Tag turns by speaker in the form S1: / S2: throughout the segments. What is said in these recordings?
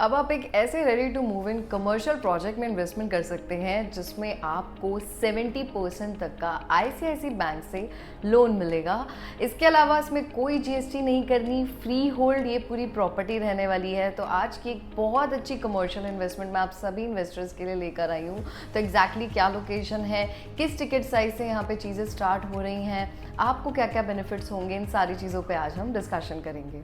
S1: अब आप एक ऐसे ready to move in commercial project में इन्वेस्टमेंट कर सकते हैं जिसमें आपको 70% तक का आईसीआईसी बैंक से लोन मिलेगा। इसके अलावा इसमें कोई जीएसटी नहीं करनी, फ्री होल्ड ये पूरी प्रॉपर्टी रहने वाली है। तो आज की एक बहुत अच्छी कमर्शियल इन्वेस्टमेंट मैं आप सभी इन्वेस्टर्स के लिए लेकर आई हूँ। तो एग्जैक्टली क्या लोकेशन है, किस टिकट साइज से यहाँ पे चीज़ें स्टार्ट हो रही हैं, आपको क्या क्या बेनिफिट्स होंगे, इन सारी चीज़ों पे आज हम डिस्कशन करेंगे।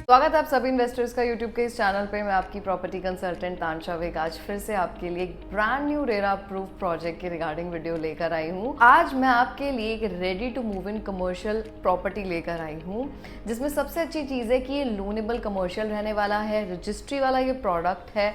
S1: स्वागत है आप सभी इन्वेस्टर्स का यूट्यूब के इस चैनल पे। मैं आपकी प्रॉपर्टी कंसल्टेंट तानशा वेग आज फिर से आपके लिए एक brand new RERA proof project के रिगार्डिंग वीडियो लेकर आई हूँ। आज मैं आपके लिए एक ready to move in commercial property लेकर आई हूँ जिसमें सबसे अच्छी चीज़ है कि ये लोनेबल कमर्शियल रहने वाला है, रजिस्ट्री वाला ये प्रोडक्ट है।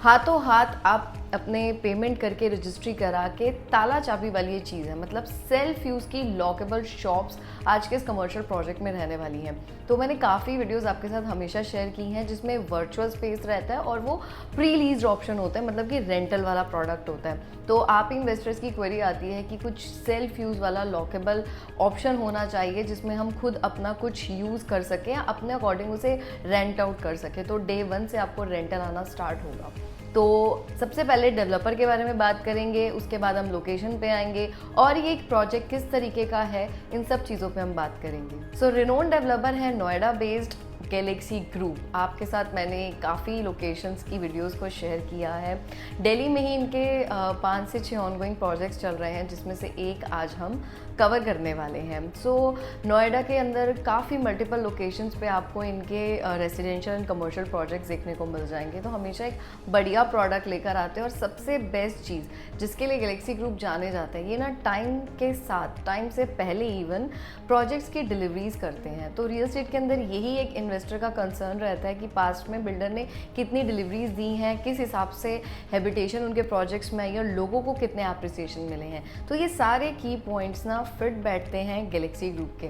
S1: हाथों हाथ आप अपने पेमेंट करके रजिस्ट्री करा के ताला चाबी वाली ये चीज़ है, मतलब सेल्फ यूज़ की लॉकेबल शॉप्स आज के इस कमर्शियल प्रोजेक्ट में रहने वाली हैं। तो मैंने काफ़ी वीडियोस आपके साथ हमेशा शेयर की हैं जिसमें वर्चुअल स्पेस रहता है और वो प्री लीज्ड ऑप्शन होता है, मतलब कि रेंटल वाला प्रोडक्ट होता है। तो आप इन्वेस्टर्स की क्वेरी आती है कि कुछ सेल्फ यूज़ वाला लॉकेबल ऑप्शन होना चाहिए जिसमें हम खुद अपना कुछ यूज़ कर सकें या अपने अकॉर्डिंग उसे रेंट आउट कर सकें। तो डे 1 से आपको रेंटल आना स्टार्ट होगा। तो सबसे पहले डेवलपर के बारे में बात करेंगे, उसके बाद हम लोकेशन पे आएंगे और ये एक प्रोजेक्ट किस तरीके का है, इन सब चीज़ों पे हम बात करेंगे। सो रिनोन डेवलपर है नोएडा बेस्ड गैलेक्सी ग्रुप। आपके साथ मैंने काफ़ी लोकेशंस की वीडियोस को शेयर किया है। दिल्ली में ही इनके 5 से 6 ऑनगोइंग प्रोजेक्ट्स चल रहे हैं जिसमें से एक आज हम कवर करने वाले हैं। सो नोएडा के अंदर काफ़ी मल्टीपल लोकेशंस पे आपको इनके रेसिडेंशियल एंड कमर्शियल प्रोजेक्ट्स देखने को मिल जाएंगे। तो हमेशा एक बढ़िया प्रोडक्ट लेकर आते हैं और सबसे बेस्ट चीज़ जिसके लिए गैलेक्सी ग्रुप जाने जाते हैं, ये ना टाइम के साथ, टाइम से पहले इवन प्रोजेक्ट्स की डिलीवरीज करते हैं। तो रियल एस्टेट के अंदर यही एक इन्वेस्टर का कंसर्न रहता है कि पास्ट में बिल्डर ने कितनी डिलीवरीज दी हैं, किस हिसाब से हैबिटेशन उनके प्रोजेक्ट्स में आई है और लोगों को कितने एप्रिसिएशन मिले हैं। तो ये सारे की पॉइंट्स ना फिट बैठते हैं गैलेक्सी ग्रुप के।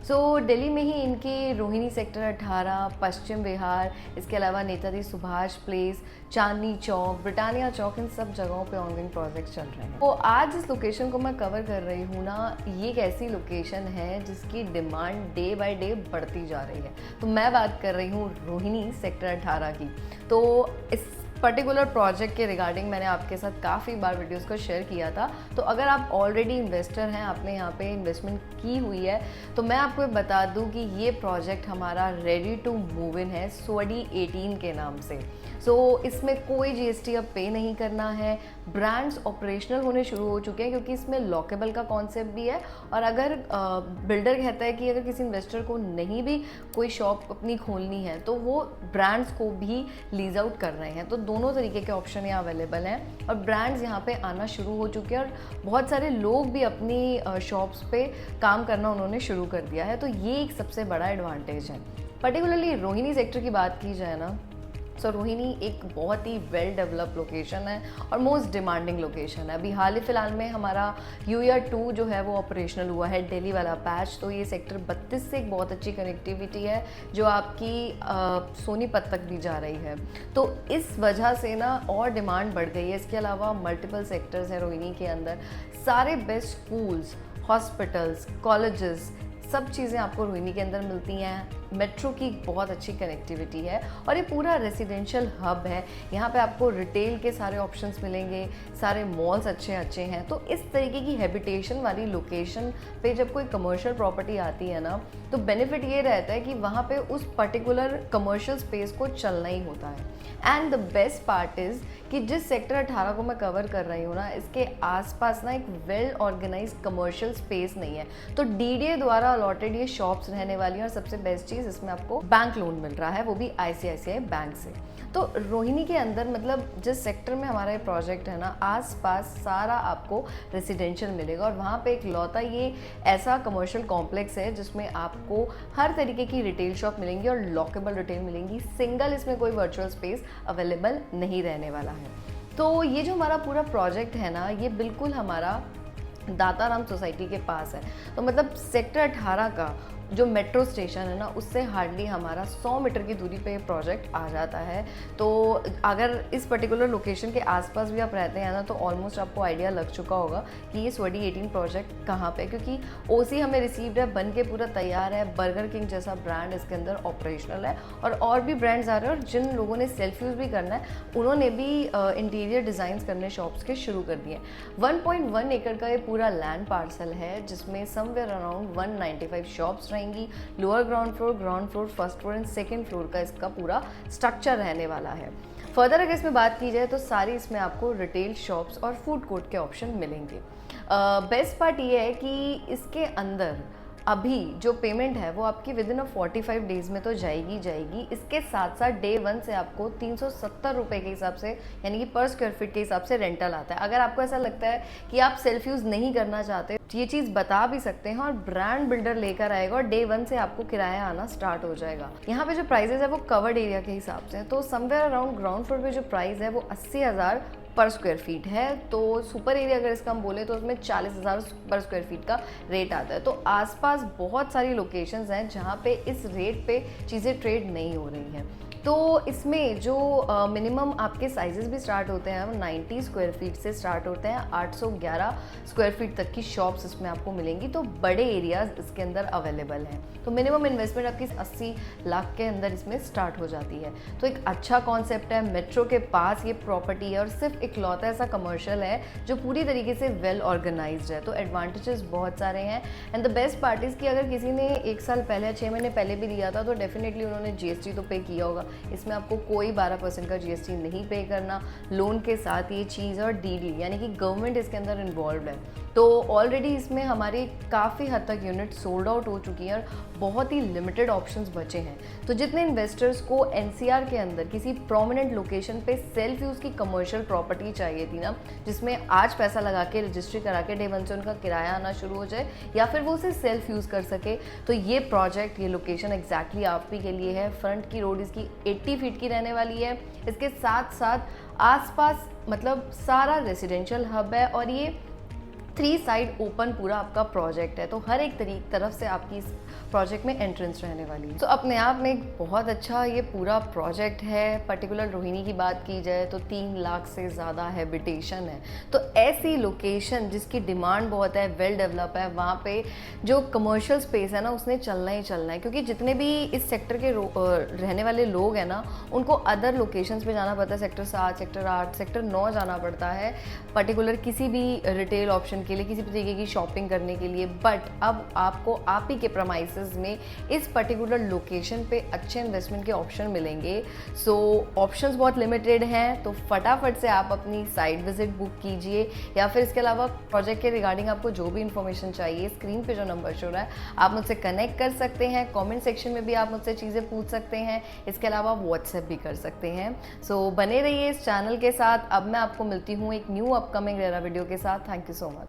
S1: सो दिल्ली में ही इनकी रोहिणी सेक्टर 18, पश्चिम विहार, इसके अलावा नेताजी सुभाष प्लेस, चांदनी चौक, ब्रिटानिया चौक, इन सब जगहों पे ऑनगोइंग प्रोजेक्ट्स चल रहे हैं। तो आज जिस लोकेशन को मैं कवर कर रही हूँ ना, ये एक ऐसी लोकेशन है जिसकी डिमांड डे बाय डे बढ़ती जा रही है। तो मैं बात कर रही हूँ रोहिणी सेक्टर 18 की। तो इस पर्टिकुलर प्रोजेक्ट के रिगार्डिंग मैंने आपके साथ काफ़ी बार वीडियोस को शेयर किया था। तो अगर आप ऑलरेडी इन्वेस्टर हैं, आपने यहाँ पे इन्वेस्टमेंट की हुई है, तो मैं आपको बता दूँ कि ये प्रोजेक्ट हमारा रेडी टू मूव इन है स्वडी 18 के नाम से। सो इसमें कोई जीएसटी अब पे नहीं करना है। ब्रांड्स ऑपरेशनल होने शुरू हो चुके हैं क्योंकि इसमें लॉकेबल का कॉन्सेप्ट भी है। और अगर बिल्डर कहता है कि अगर किसी इन्वेस्टर को नहीं भी कोई शॉप अपनी खोलनी है तो वो ब्रांड्स को भी लीज आउट कर रहे हैं। तो दोनों तरीके के ऑप्शन यहाँ अवेलेबल हैं और ब्रांड्स यहाँ पे आना शुरू हो चुके हैं और बहुत सारे लोग भी अपनी शॉप्स पे काम करना उन्होंने शुरू कर दिया है। तो ये एक सबसे बड़ा एडवांटेज है। पर्टिकुलरली रोहिणी सेक्टर की बात की जाए ना, सो रोहिणी एक बहुत ही वेल डेवलप लोकेशन है और मोस्ट डिमांडिंग लोकेशन है। अभी हाल ही फिलहाल में हमारा यूयर 2 जो है वो ऑपरेशनल हुआ है, दिल्ली वाला पैच। तो ये सेक्टर 32 से एक बहुत अच्छी कनेक्टिविटी है जो आपकी सोनीपत तक भी जा रही है। तो इस वजह से ना और डिमांड बढ़ गई है। इसके अलावा मल्टीपल सेक्टर्स हैं रोहिणी के अंदर, सारे बेस्ट स्कूल्स, हॉस्पिटल्स, कॉलेजेस, सब चीज़ें आपको रोहिणी के अंदर मिलती हैं। मेट्रो की बहुत अच्छी कनेक्टिविटी है और ये पूरा रेसिडेंशियल हब है। यहाँ पे आपको रिटेल के सारे ऑप्शंस मिलेंगे, सारे मॉल्स अच्छे अच्छे हैं। तो इस तरीके की हैबिटेशन वाली लोकेशन पे जब कोई कमर्शियल प्रॉपर्टी आती है ना, तो बेनिफिट ये रहता है कि वहाँ पे उस पर्टिकुलर कमर्शियल स्पेस को चलना ही होता है। And the best part is कि जिस सेक्टर 18 को मैं कवर कर रही हूँ ना, इसके आसपास ना एक वेल ऑर्गेनाइज कमर्शियल स्पेस नहीं है। तो डीडीए द्वारा अलॉटेड ये शॉप्स रहने वाली हैं और सबसे बेस्ट चीज़ इसमें आपको बैंक लोन मिल रहा है, वो भी आईसीआईसीआई बैंक से। तो रोहिणी के अंदर, मतलब जिस सेक्टर में हमारा ये प्रोजेक्ट है ना, आसपास सारा आपको रेसिडेंशियल मिलेगा और वहाँ पे एक लौता ये ऐसा कमर्शियल कॉम्प्लेक्स है जिसमें आपको हर तरीके की रिटेल शॉप मिलेंगी और लॉकेबल रिटेल मिलेंगी। सिंगल इसमें कोई वर्चुअल स्पेस अवेलेबल नहीं रहने वाला है। तो ये जो हमारा पूरा प्रोजेक्ट है ना, ये बिल्कुल हमारा दाताराम सोसाइटी के पास है। तो मतलब सेक्टर 18 का जो मेट्रो स्टेशन है ना उससे हार्डली हमारा 100 मीटर की दूरी पे ये प्रोजेक्ट आ जाता है। तो अगर इस पर्टिकुलर लोकेशन के आसपास भी आप रहते हैं ना तो ऑलमोस्ट आपको आइडिया लग चुका होगा कि ये स्वडी 18 प्रोजेक्ट कहाँ पे, क्योंकि ओसी हमें रिसीव्ड है, बन के पूरा तैयार है। बर्गर किंग जैसा ब्रांड इसके अंदर ऑपरेशनल है और भी ब्रांड्स आ रहे हैं, और जिन लोगों ने सेल्फ यूज़ भी करना है उन्होंने भी इंटीरियर डिज़ाइंस करने शॉप्स के शुरू कर दिए। 1.1 एकड़ का ये पूरा लैंड पार्सल है जिसमें समवेयर अराउंड 195 शॉप्स रहेंगी। Lower ground floor, first floor and second floor का इसका पूरा स्ट्रक्चर रहने वाला है। फर्दर अगर इसमें बात की जाए तो सारी इसमें आपको रिटेल शॉप्स और फूड कोर्ट के ऑप्शन मिलेंगे। बेस्ट पार्ट ये है कि इसके अंदर अभी जो पेमेंट है वो आपकी विद इन 45 डेज़ में तो जाएगी। इसके साथ साथ डे 1 से आपको 370 रुपये के हिसाब से, यानी कि पर स्क्वायर फीट के हिसाब से रेंटल आता है। अगर आपको ऐसा लगता है कि आप सेल्फ यूज़ नहीं करना चाहते तो ये चीज़ बता भी सकते हैं, और ब्रांड बिल्डर लेकर आएगा और डे 1 से आपको किराया आना स्टार्ट हो जाएगा। यहाँ पे जो प्राइजेस है वो कवर्ड एरिया के हिसाब से, तो समवेयर अराउंड ग्राउंड फ्लोर पे जो प्राइस है वो 80,000 पर स्क्वायर फीट है। तो सुपर एरिया अगर इसका हम बोले तो उसमें 40,000 पर स्क्वायर फीट का रेट आता है। तो आसपास बहुत सारी लोकेशंस हैं जहाँ पे इस रेट पे चीज़ें ट्रेड नहीं हो रही हैं। तो इसमें जो मिनिमम आपके साइजेस भी स्टार्ट होते हैं वो 90 स्क्वायर फीट से स्टार्ट होते हैं। 811 स्क्वायर फीट तक की शॉप्स इसमें आपको मिलेंगी, तो बड़े एरियाज इसके अंदर अवेलेबल हैं। तो मिनिमम इन्वेस्टमेंट आपकी 80 लाख के अंदर इसमें स्टार्ट हो जाती है। तो एक अच्छा कॉन्सेप्ट है, मेट्रो के पास ये प्रॉपर्टी है और सिर्फ इकलौता ऐसा कमर्शियल है जो पूरी तरीके से वेल ऑर्गेनाइज्ड है। तो एडवांटेजेस बहुत सारे हैं। And the best part is कि अगर किसी ने 1 साल पहले या 6 महीने पहले भी लिया था तो डेफिनेटली उन्होंने जीएसटी तो पे किया होगा। इसमें आपको कोई 12% का जीएसटी नहीं पे करना। लोन के साथ ये चीज़, और डीडी यानी कि गवर्नमेंट इसके अंदर इन्वॉल्व है। तो ऑलरेडी इसमें हमारी काफ़ी हद तक यूनिट सोल्ड आउट हो चुकी है और बहुत ही लिमिटेड ऑप्शंस बचे हैं। तो जितने इन्वेस्टर्स को एनसीआर के अंदर किसी प्रोमिनेंट लोकेशन पे सेल्फ यूज़ की कमर्शियल प्रॉपर्टी चाहिए थी ना, जिसमें आज पैसा लगा के रजिस्ट्री करा के डे 1 से उनका किराया आना शुरू हो जाए या फिर वो उसे सेल्फ यूज़ कर सके, तो ये प्रोजेक्ट, ये लोकेशन एग्जैक्टली आप ही के लिए है। फ्रंट की रोड इसकी 80 फीट की रहने वाली है। इसके साथ साथ आसपास मतलब सारा रेजिडेंशियल हब है और ये 3 साइड ओपन पूरा आपका प्रोजेक्ट है। तो हर एक तरफ से आपकी इस प्रोजेक्ट में एंट्रेंस रहने वाली है। तो अपने आप में एक बहुत अच्छा ये पूरा प्रोजेक्ट है। पर्टिकुलर रोहिणी की बात की जाए तो 3 लाख से ज़्यादा हैबिटेशन है। तो ऐसी लोकेशन जिसकी डिमांड बहुत है, वेल डेवलप है, वहाँ पे जो कमर्शियल स्पेस है ना उसने चलना ही चलना है, क्योंकि जितने भी इस सेक्टर के रहने वाले लोग हैं ना उनको अदर लोकेशंस पे जाना पड़ता है। सेक्टर 7, सेक्टर 8, सेक्टर 9 जाना पड़ता है पर्टिकुलर किसी भी रिटेल ऑप्शन के लिए, किसी भी तरीके की शॉपिंग करने के लिए। बट अब आपको आप ही के प्रमाइसेस में इस पर्टिकुलर लोकेशन पे अच्छे इन्वेस्टमेंट के ऑप्शन मिलेंगे। सो ऑप्शंस बहुत लिमिटेड हैं, तो फटाफट से आप अपनी साइट विजिट बुक कीजिए, या फिर इसके अलावा प्रोजेक्ट के रिगार्डिंग आपको जो भी इन्फॉर्मेशन चाहिए स्क्रीन पे जो नंबर शो रहा है आप मुझसे कनेक्ट कर सकते हैं। कमेंट सेक्शन में भी आप मुझसे चीज़ें पूछ सकते हैं। इसके अलावा व्हाट्सएप भी कर सकते हैं। सो बने रहिए इस चैनल के साथ। अब मैं आपको मिलती हूँ एक न्यू अपकमिंग रेरा वीडियो के साथ। Thank you so much.